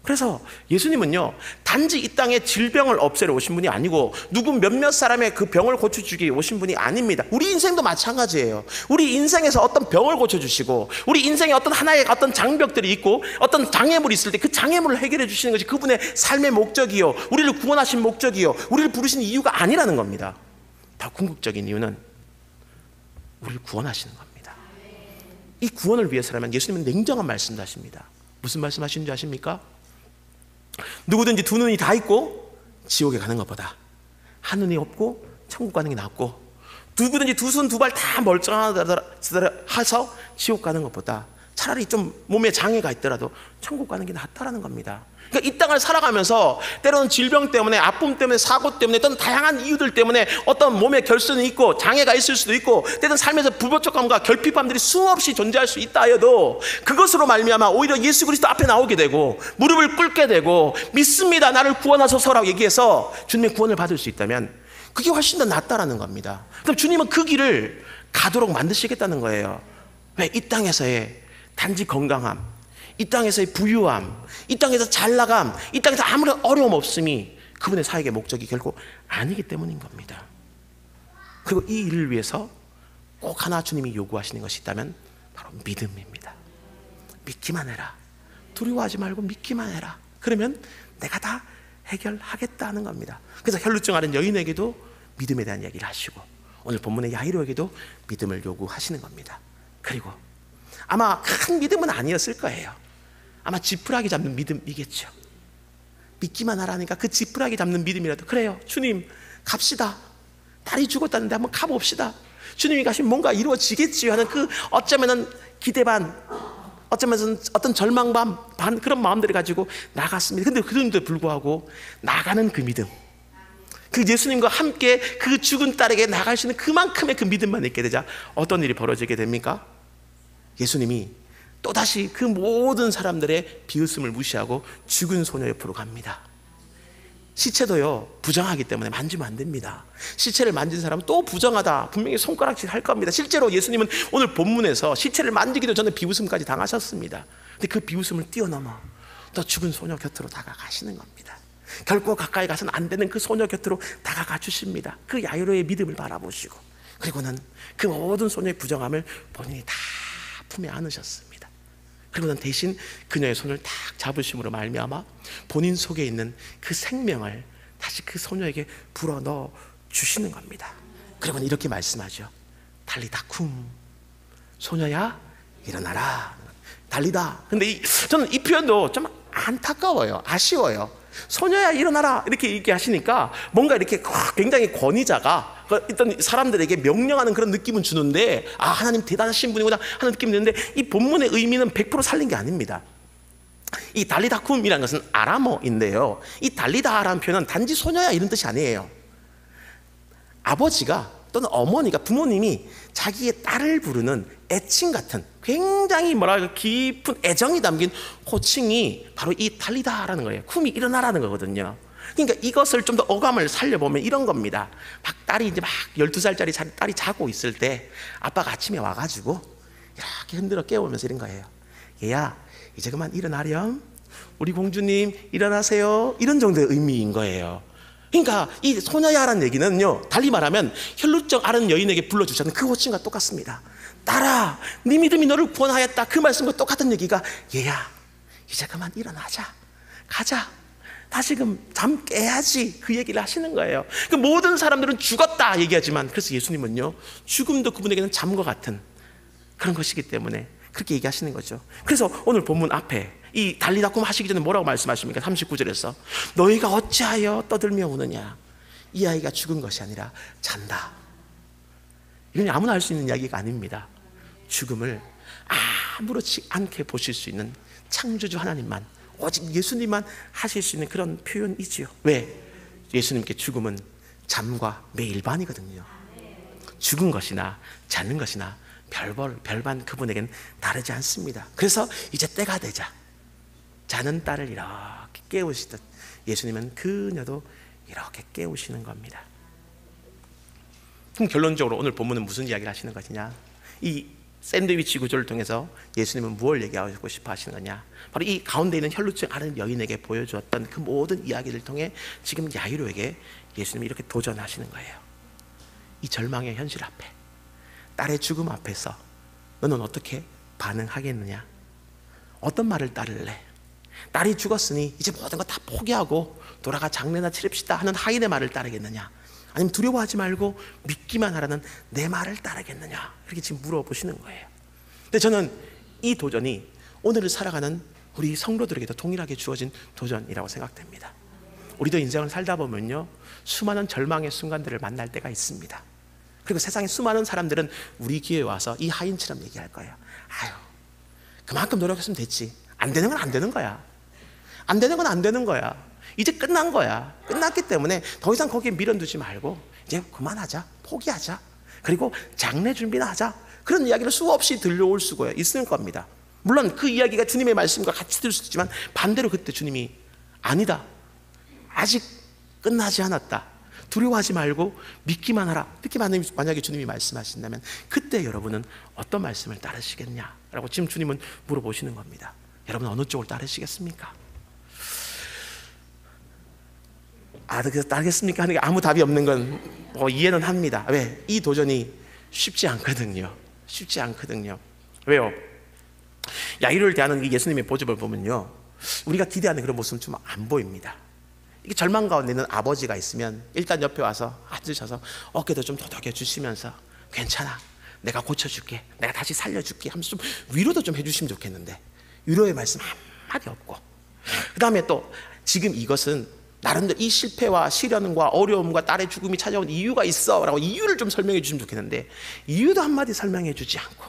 A: 그래서 예수님은요, 단지 이 땅에 질병을 없애러 오신 분이 아니고 누구 몇몇 사람의 그 병을 고쳐주기 오신 분이 아닙니다. 우리 인생도 마찬가지예요. 우리 인생에서 어떤 병을 고쳐주시고 우리 인생에 어떤 하나의 어떤 장벽들이 있고 어떤 장애물이 있을 때 그 장애물을 해결해 주시는 것이 그분의 삶의 목적이요, 우리를 구원하신 목적이요, 우리를 부르신 이유가 아니라는 겁니다. 더 궁극적인 이유는 우리를 구원하시는 겁니다. 이 구원을 위해서라면 예수님은 냉정한 말씀도 하십니다. 무슨 말씀하시는 줄 아십니까? 누구든지 두 눈이 다 있고 지옥에 가는 것보다 한 눈이 없고 천국 가는 게 낫고, 누구든지 두 손 두 발 다 멀쩡하서 지옥 가는 것보다 차라리 좀 몸에 장애가 있더라도 천국 가는 게 낫다라는 겁니다. 그러니까 이 땅을 살아가면서 때로는 질병 때문에, 아픔 때문에, 사고 때문에, 어떤 다양한 이유들 때문에 어떤 몸에 결손이 있고 장애가 있을 수도 있고, 때로는 삶에서 불법촉감과 결핍함들이 수없이 존재할 수 있다 하여도 그것으로 말미암아 오히려 예수 그리스도 앞에 나오게 되고 무릎을 꿇게 되고 믿습니다, 나를 구원하소서라고 얘기해서 주님의 구원을 받을 수 있다면 그게 훨씬 더 낫다라는 겁니다. 그럼 주님은 그 길을 가도록 만드시겠다는 거예요. 왜? 이 땅에서의 단지 건강함, 이 땅에서의 부유함, 이 땅에서 잘나감, 이 땅에서 아무런 어려움 없음이 그분의 사역의 목적이 결코 아니기 때문인 겁니다. 그리고 이 일을 위해서 꼭 하나 주님이 요구하시는 것이 있다면 바로 믿음입니다. 믿기만 해라. 두려워하지 말고 믿기만 해라. 그러면 내가 다 해결하겠다는 겁니다. 그래서 혈루증 앓은 여인에게도 믿음에 대한 이야기를 하시고 오늘 본문의 야이로에게도 믿음을 요구하시는 겁니다. 그리고 아마 큰 믿음은 아니었을 거예요. 아마 지푸라기 잡는 믿음이겠죠. 믿기만 하라니까 그 지푸라기 잡는 믿음이라도, 그래요, 주님 갑시다, 딸이 죽었다는데 한번 가봅시다, 주님이 가시면 뭔가 이루어지겠지요 하는 그 어쩌면은 기대 반, 어쩌면 어떤 절망 반 그런 마음들을 가지고 나갔습니다. 근데 그런데도 불구하고 나가는 그 믿음, 그 예수님과 함께 그 죽은 딸에게 나갈 수 있는 그만큼의 그 믿음만 있게 되자 어떤 일이 벌어지게 됩니까? 예수님이 또다시 그 모든 사람들의 비웃음을 무시하고 죽은 소녀 옆으로 갑니다. 시체도요, 부정하기 때문에 만지면 안 됩니다. 시체를 만진 사람은 또 부정하다, 분명히 손가락질 할 겁니다. 실제로 예수님은 오늘 본문에서 시체를 만지기도 전에 비웃음까지 당하셨습니다. 근데 그 비웃음을 뛰어넘어 또 죽은 소녀 곁으로 다가가시는 겁니다. 결코 가까이 가서는 안 되는 그 소녀 곁으로 다가가 주십니다. 그 야이로의 믿음을 바라보시고, 그리고는 그 모든 소녀의 부정함을 본인이 다 품에 안으셨습니다. 그리고는 대신 그녀의 손을 딱 잡으심으로 말미암아 본인 속에 있는 그 생명을 다시 그 소녀에게 불어넣어 주시는 겁니다. 그리고는 이렇게 말씀하죠. 달리다 쿰, 소녀야 일어나라. 달리다. 근데 저는 이 표현도 좀 안타까워요. 아쉬워요. 소녀야 일어나라 이렇게 얘기하시니까 뭔가 이렇게 굉장히 권위자가 어떤 사람들에게 명령하는 그런 느낌은 주는데, 아, 하나님 대단하신 분이구나 하는 느낌이 드는데, 이 본문의 의미는 100% 살린 게 아닙니다. 이 달리다쿰이라는 것은 아람어인데요, 이 달리다라는 표현은 단지 소녀야 이런 뜻이 아니에요. 아버지가 또는 어머니가, 부모님이 자기의 딸을 부르는 애칭 같은 굉장히 깊은 애정이 담긴 호칭이 바로 이 달리다라는 거예요. 쿰이 일어나라는 거거든요. 그러니까 이것을 좀 더 어감을 살려보면 이런 겁니다. 막 딸이 이제 12살짜리 딸이 자고 있을 때 아빠가 아침에 와가지고 이렇게 흔들어 깨우면서 이런 거예요. 얘야, 이제 그만 일어나렴. 우리 공주님 일어나세요. 이런 정도의 의미인 거예요. 그러니까 이 소녀야라는 얘기는요, 달리 말하면 혈루증 앓은 여인에게 불러주셨던 그 호칭과 똑같습니다. 딸아, 네 믿음이 너를 구원하였다. 그 말씀과 똑같은 얘기가, 얘야, 이제 그만 일어나자. 가자. 다시금 잠 깨야지. 그 얘기를 하시는 거예요. 그 모든 사람들은 죽었다 얘기하지만, 그래서 예수님은요, 죽음도 그분에게는 잠과 같은 그런 것이기 때문에 그렇게 얘기하시는 거죠. 그래서 오늘 본문 앞에 이 달리다쿰 하시기 전에 뭐라고 말씀하십니까? 39절에서 너희가 어찌하여 떠들며 우느냐. 이 아이가 죽은 것이 아니라 잔다. 이건 아무나 할 수 있는 이야기가 아닙니다. 죽음을 아무렇지 않게 보실 수 있는 창조주 하나님만, 오직 예수님만 하실 수 있는 그런 표현이지요. 왜? 예수님께 죽음은 잠과 매일반이거든요. 죽은 것이나 자는 것이나 별반 그분에겐 다르지 않습니다. 그래서 이제 때가 되자 자는 딸을 이렇게 깨우시듯 예수님은 그녀도 이렇게 깨우시는 겁니다. 그럼 결론적으로 오늘 본문은 무슨 이야기를 하시는 것이냐? 이 샌드위치 구조를 통해서 예수님은 무엇을 얘기하고 싶어 하시는 거냐? 바로 이 가운데 있는 혈루증 앓은 여인에게 보여주었던 그 모든 이야기를 통해 지금 야이로에게 예수님이 이렇게 도전하시는 거예요. 이 절망의 현실 앞에, 딸의 죽음 앞에서 너는 어떻게 반응하겠느냐? 어떤 말을 따를래? 딸이 죽었으니 이제 모든 거 다 포기하고 돌아가 장례나 치릅시다 하는 하인의 말을 따르겠느냐? 아니면 두려워하지 말고 믿기만 하라는 내 말을 따르겠느냐? 이렇게 지금 물어보시는 거예요. 근데 저는 이 도전이 오늘을 살아가는 우리 성도들에게도 동일하게 주어진 도전이라고 생각됩니다. 우리도 인생을 살다 보면요, 수많은 절망의 순간들을 만날 때가 있습니다. 그리고 세상의 수많은 사람들은 우리 귀에 와서 이 하인처럼 얘기할 거예요. 아유, 그만큼 노력했으면 됐지. 안 되는 건 안 되는 거야. 안 되는 건 안 되는 거야. 이제 끝난 거야. 끝났기 때문에 더 이상 거기에 밀어두지 말고 이제 그만하자. 포기하자. 그리고 장례 준비나 하자. 그런 이야기를 수없이 들려올 수가 있을 겁니다. 물론 그 이야기가 주님의 말씀과 같이 들을 수 있지만 반대로 그때 주님이 아니다. 아직 끝나지 않았다. 두려워하지 말고 믿기만 하라. 이렇게 만약에 주님이 말씀하신다면 그때 여러분은 어떤 말씀을 따르시겠냐라고 지금 주님은 물어보시는 겁니다. 여러분 어느 쪽을 따르시겠습니까? 그래서 따르겠습니까? 하는 게 아무 답이 없는 건 이해는 합니다. 왜? 이 도전이 쉽지 않거든요. 쉽지 않거든요. 왜요? 야이로를 대하는 예수님의 모습을 보면요, 우리가 기대하는 그런 모습은 좀 안 보입니다. 이게 절망 가운데 있는 아버지가 있으면 일단 옆에 와서 앉으셔서 어깨도 좀 도덕여 주시면서 괜찮아, 내가 고쳐줄게, 내가 다시 살려줄게 하면서 좀 위로도 좀 해주시면 좋겠는데 위로의 말씀 한마디 없고, 그 다음에 또 지금 이것은 나름대로 이 실패와 시련과 어려움과 딸의 죽음이 찾아온 이유가 있어 라고 이유를 좀 설명해 주시면 좋겠는데 이유도 한마디 설명해 주지 않고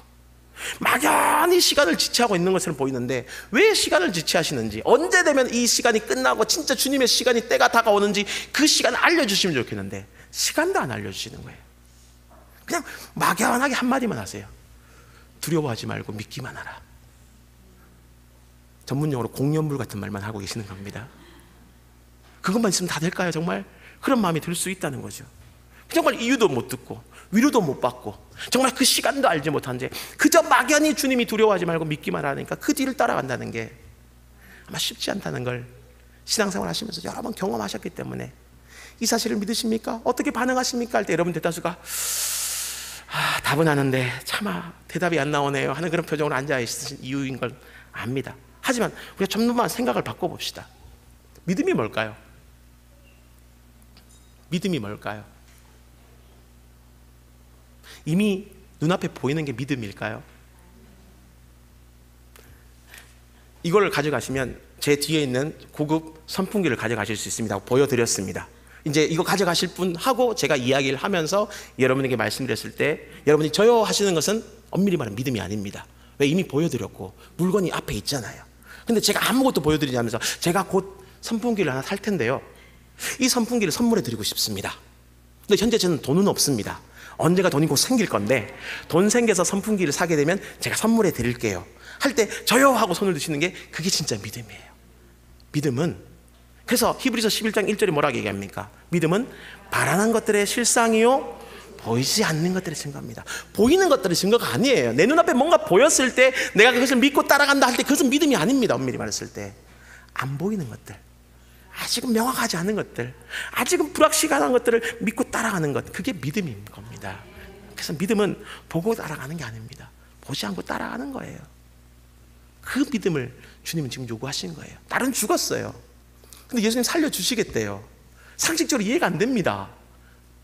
A: 막연히 시간을 지체하고 있는 것처럼 보이는데 왜 시간을 지체하시는지, 언제 되면 이 시간이 끝나고 진짜 주님의 시간이 때가 다가오는지 그 시간을 알려주시면 좋겠는데 시간도 안 알려주시는 거예요. 그냥 막연하게 한마디만 하세요. 두려워하지 말고 믿기만 하라. 전문용어로 공연물 같은 말만 하고 계시는 겁니다. 그것만 있으면 다 될까요? 정말 그런 마음이 들 수 있다는 거죠. 정말 이유도 못 듣고 위로도 못 받고 정말 그 시간도 알지 못한데 그저 막연히 주님이 두려워하지 말고 믿기만 하니까 그 뒤를 따라간다는 게 아마 쉽지 않다는 걸 신앙생활 하시면서 여러 번 경험하셨기 때문에 이 사실을 믿으십니까? 어떻게 반응하십니까? 할 때 여러분 대다수가 답은 아는데 차마 대답이 안 나오네요 하는 그런 표정으로 앉아있으신 이유인 걸 압니다. 하지만 우리가 좀만 생각을 바꿔봅시다. 믿음이 뭘까요? 믿음이 뭘까요? 이미 눈앞에 보이는 게 믿음일까요? 이걸 가져가시면 제 뒤에 있는 고급 선풍기를 가져가실 수 있습니다. 보여드렸습니다. 이제 이거 가져가실 분 하고 제가 이야기를 하면서 여러분에게 말씀드렸을 때 여러분이 저요 하시는 것은 엄밀히 말하면 믿음이 아닙니다. 왜? 이미 보여드렸고 물건이 앞에 있잖아요. 근데 제가 아무것도 보여드리지 않으면서 제가 곧 선풍기를 하나 살 텐데요, 이 선풍기를 선물해 드리고 싶습니다. 근데 현재 저는 돈은 없습니다. 언젠가 돈이 곧 생길 건데 돈 생겨서 선풍기를 사게 되면 제가 선물해 드릴게요 할 때 저요 하고 손을 드시는 게 그게 진짜 믿음이에요. 믿음은 그래서 히브리서 11장 1절에 뭐라고 얘기합니까? 믿음은 바라는 것들의 실상이요 보이지 않는 것들의 증거입니다. 보이는 것들의 증거가 아니에요. 내 눈앞에 뭔가 보였을 때 내가 그것을 믿고 따라간다 할 때 그것은 믿음이 아닙니다. 엄밀히 말했을 때 안 보이는 것들, 아직은 명확하지 않은 것들, 아직은 불확실한 것들을 믿고 따라가는 것, 그게 믿음인 겁니다. 그래서 믿음은 보고 따라가는 게 아닙니다. 보지 않고 따라가는 거예요. 그 믿음을 주님은 지금 요구하신 거예요. 딸은 죽었어요. 근데 예수님 살려주시겠대요. 상식적으로 이해가 안 됩니다.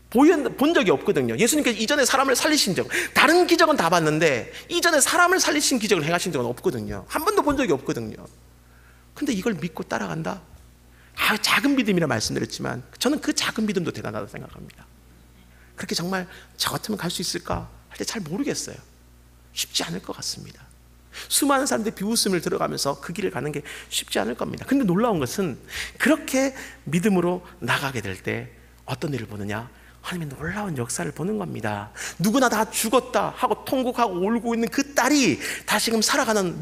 A: 본 적이 없거든요. 예수님께서 이전에 사람을 살리신 적, 다른 기적은 다 봤는데 이전에 사람을 살리신 기적을 행하신 적은 없거든요. 한 번도 본 적이 없거든요. 근데 이걸 믿고 따라간다? 작은 믿음이라 말씀드렸지만 저는 그 작은 믿음도 대단하다고 생각합니다. 그렇게 정말 저 같으면 갈 수 있을까 할 때 잘 모르겠어요. 쉽지 않을 것 같습니다. 수많은 사람들이 비웃음을 들어가면서 그 길을 가는 게 쉽지 않을 겁니다. 근데 놀라운 것은 그렇게 믿음으로 나가게 될 때 어떤 일을 보느냐? 하나님의 놀라운 역사를 보는 겁니다. 누구나 다 죽었다 하고 통곡하고 울고 있는 그 딸이 다시금 살아가는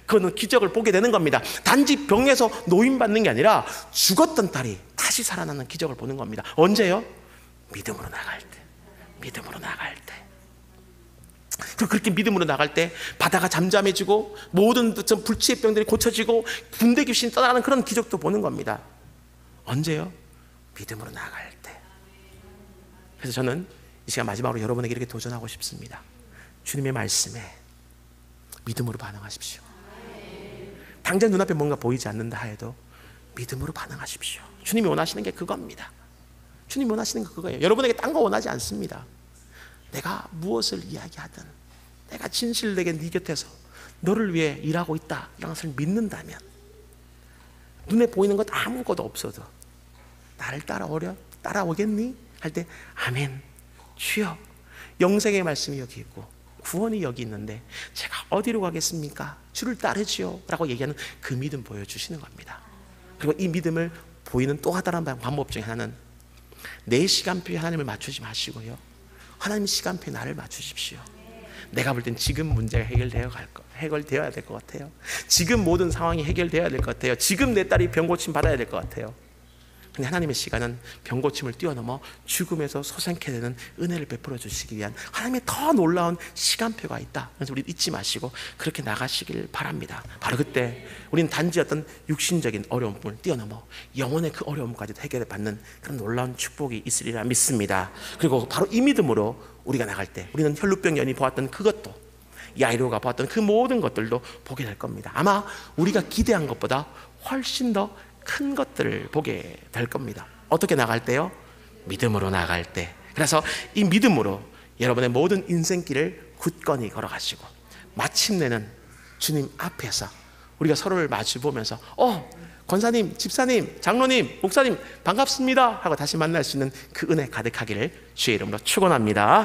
A: 그런 기적을 보게 되는 겁니다. 단지 병에서 노인받는 게 아니라 죽었던 딸이 다시 살아나는 기적을 보는 겁니다. 언제요? 믿음으로 나갈 때. 믿음으로 나갈 때. 그리고 그렇게 믿음으로 나갈 때 바다가 잠잠해지고 모든 불치의 병들이 고쳐지고 군대 귀신이 떠나가는 그런 기적도 보는 겁니다. 언제요? 믿음으로 나갈 때. 그래서 저는 이 시간 마지막으로 여러분에게 이렇게 도전하고 싶습니다. 주님의 말씀에 믿음으로 반응하십시오. 당장 눈앞에 뭔가 보이지 않는다 하여도 믿음으로 반응하십시오. 주님이 원하시는 게 그겁니다. 주님이 원하시는 게 그거예요. 여러분에게 딴 거 원하지 않습니다. 내가 무엇을 이야기하든 내가 진실되게 네 곁에서 너를 위해 일하고 있다 이런 것을 믿는다면, 눈에 보이는 것 아무것도 없어도 나를 따라오겠니? 할 때 아멘, 주여 영생의 말씀이 여기 있고 구원이 여기 있는데 제가 어디로 가겠습니까? 주를 따르지요 라고 얘기하는 그 믿음 보여주시는 겁니다. 그리고 이 믿음을 보이는 또 다른 방법 중에 하나는 내 시간표에 하나님을 맞추지 마시고요, 하나님 시간표에 나를 맞추십시오. 내가 볼 땐 지금 문제가 해결되어야 될 것 같아요. 지금 모든 상황이 해결되어야 될 것 같아요. 지금 내 딸이 병고침 받아야 될 것 같아요. 근데 하나님의 시간은 병고침을 뛰어넘어 죽음에서 소생케 되는 은혜를 베풀어 주시기 위한 하나님의 더 놀라운 시간표가 있다. 그래서 우리 잊지 마시고 그렇게 나가시길 바랍니다. 바로 그때 우리는 단지 어떤 육신적인 어려움을 뛰어넘어 영혼의 그 어려움까지도 해결받는 그런 놀라운 축복이 있으리라 믿습니다. 그리고 바로 이 믿음으로 우리가 나갈 때 우리는 혈루병 연이 보았던 그것도, 야이로가 보았던 그 모든 것들도 보게 될 겁니다. 아마 우리가 기대한 것보다 훨씬 더 큰 것들을 보게 될 겁니다. 어떻게 나갈 때요? 믿음으로 나갈 때. 그래서 이 믿음으로 여러분의 모든 인생길을 굳건히 걸어가시고 마침내는 주님 앞에서 우리가 서로를 마주 보면서 권사님, 집사님, 장로님, 목사님 반갑습니다 하고 다시 만날 수 있는 그 은혜 가득하기를 주의 이름으로 축원합니다.